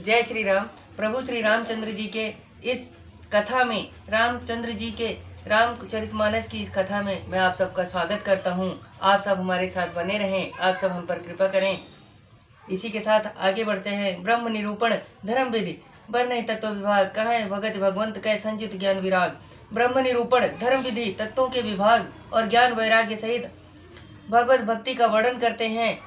जय श्री राम। प्रभु श्री रामचंद्र जी के इस कथा में, रामचंद्र जी के रामचरितमानस की इस कथा में मैं आप सबका स्वागत करता हूँ। आप सब हमारे साथ बने रहें, आप सब हम पर कृपा करें। इसी के साथ आगे बढ़ते हैं। ब्रह्म निरूपण धर्म विधि वर्ण तत्व विभाग, कहे भगत भगवंत कह संचित ज्ञान विराग। ब्रह्म निरूपण धर्म विधि तत्वों के विभाग और ज्ञान वैराग्य सहित भगवत भक्ति का वर्णन करते हैं।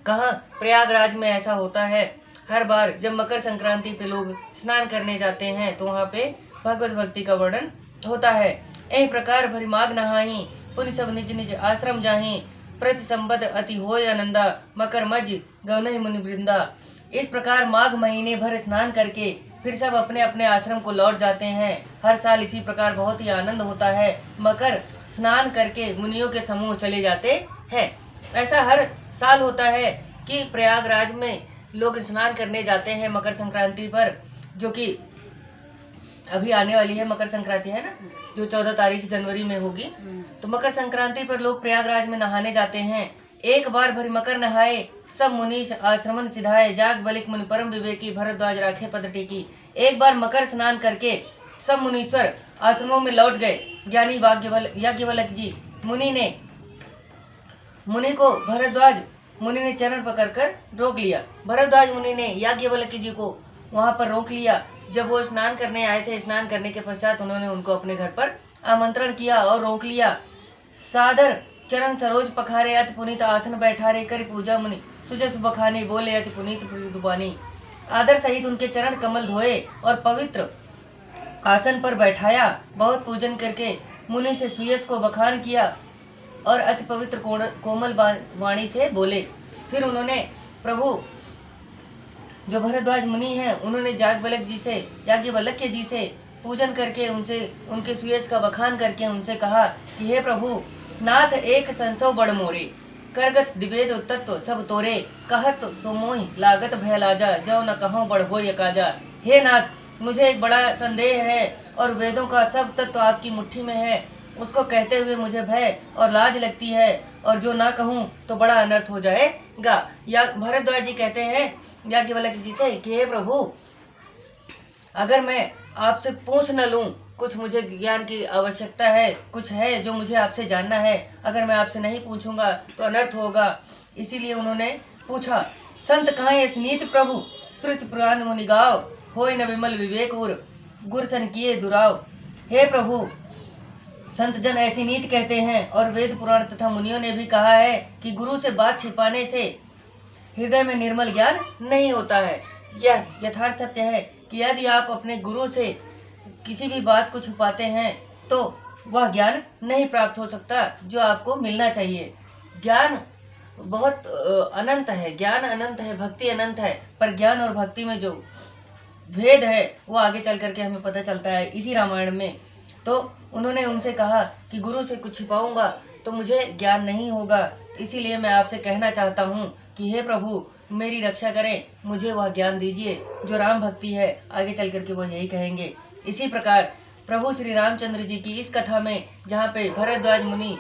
कहाँ प्रयागराज में ऐसा होता है, हर बार जब मकर संक्रांति पे लोग स्नान करने जाते हैं तो वहाँ पे भगवत भक्ति का वर्णन होता है। एहि प्रकार भरी माघ नहाई, पुनि सब निज निज आश्रम जाही, प्रति संबद अति होय आनंदा, मकर मज गवनहि मुनि वृंदा। इस प्रकार माघ महीने भर स्नान करके फिर सब अपने अपने आश्रम को लौट जाते हैं। हर साल इसी प्रकार बहुत ही आनंद होता है। मकर स्नान करके मुनियों के समूह चले जाते हैं। ऐसा हर साल होता है कि प्रयागराज में लोग स्नान करने जाते हैं मकर संक्रांति पर, जो कि अभी आने वाली है मकर संक्रांति है ना, जो 14 तारीख जनवरी में होगी। तो मकर संक्रांति पर लोग प्रयागराज में नहाने जाते हैं। एक बार भरी मकर नहाए, सब मुनीश आश्रमन सिधाए, जाग बलिक मुनि परम विवेकी, भरद्वाज राखे पद टेकी। एक बार मकर स्नान करके सब मुनीश्वर आश्रमों में लौट गए। ज्ञानी याज्ञवल्क्य जी मुनि को भरद्वाज मुनि ने चरण पकड़कर रोक लिया। भरद्वाज मुनि ने याज्ञवल्क्य जी को वहां पर रोक लिया। जब वो स्नान करने आए थे, स्नान करने के पश्चात उन्होंने उनको अपने घर पर आमंत्रण किया और रोक लिया। सादर चरण सरोज पखारे, अति पुनीत आसन बैठारे, कर पूजा मुनि सुजस बखानी, बोले अति पुनीत दुबानी। आदर सहित उनके चरण कमल धोए और पवित्र आसन पर बैठाया। बहुत पूजन करके मुनि से सुयस को बखान किया और अति पवित्र कोमल वाणी से बोले। फिर उन्होंने प्रभु जो भरद्वाज मुनि हैं, उन्होंने याज्ञवल्क्य जी से पूजन करके उनसे उनके सुयस का बखान करके उनसे कहा कि हे प्रभु, नाथ एक संसव बड़ मोरे, करगत दिवेद तत्व सब तोरे, कहत सोमोहि लागत भय लाजा, जो न कहूँ बड़ हो यकाजा। हे नाथ, मुझे एक बड़ा संदेह है और वेदों का सब तत्व आपकी मुट्ठी में है, उसको कहते हुए मुझे भय और लाज लगती है, और जो ना कहूँ तो बड़ा अनर्थ हो जाएगा। या भरद्वाज जी कहते हैं याज्ञवल्क्य जी से कि हे प्रभु, अगर मैं आपसे पूछ न लूं, कुछ मुझे ज्ञान की आवश्यकता है, कुछ है जो मुझे आपसे जानना है, अगर मैं आपसे नहीं पूछूंगा तो अनर्थ होगा। इसीलिए उन्होंने पूछा। संत कहाँ स्नीत प्रभु, श्रुति पुराण मुनि गाव, होय न विमल विवेक उर, गुरसन किए दुराव। हे प्रभु, संत जन ऐसी नीति कहते हैं और वेद पुराण तथा मुनियों ने भी कहा है कि गुरु से बात छिपाने से हृदय में निर्मल ज्ञान नहीं होता है। यह यथार्थ सत्य है कि यदि आप अपने गुरु से किसी भी बात को छुपाते हैं तो वह ज्ञान नहीं प्राप्त हो सकता जो आपको मिलना चाहिए। ज्ञान बहुत अनंत है, ज्ञान अनंत है, भक्ति अनंत है, पर ज्ञान और भक्ति में जो भेद है वो आगे चल करके हमें पता चलता है इसी रामायण में। तो उन्होंने उनसे कहा कि गुरु से कुछ छिपाऊंगा तो मुझे ज्ञान नहीं होगा, इसीलिए मैं आपसे कहना चाहता हूँ कि हे प्रभु, मेरी रक्षा करें, मुझे वह ज्ञान दीजिए जो राम भक्ति है। आगे चल करके वो यही कहेंगे। इसी प्रकार प्रभु श्री रामचंद्र जी की इस कथा में, जहाँ पे भरद्वाज मुनि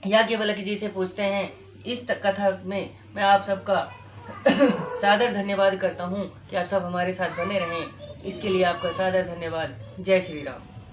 याज्ञवल्क्य जी से पूछते हैं, इस कथा में मैं आप सबका सादर धन्यवाद करता हूँ कि आप सब हमारे साथ बने रहें। इसके लिए आपका सादर धन्यवाद। जय श्री राम।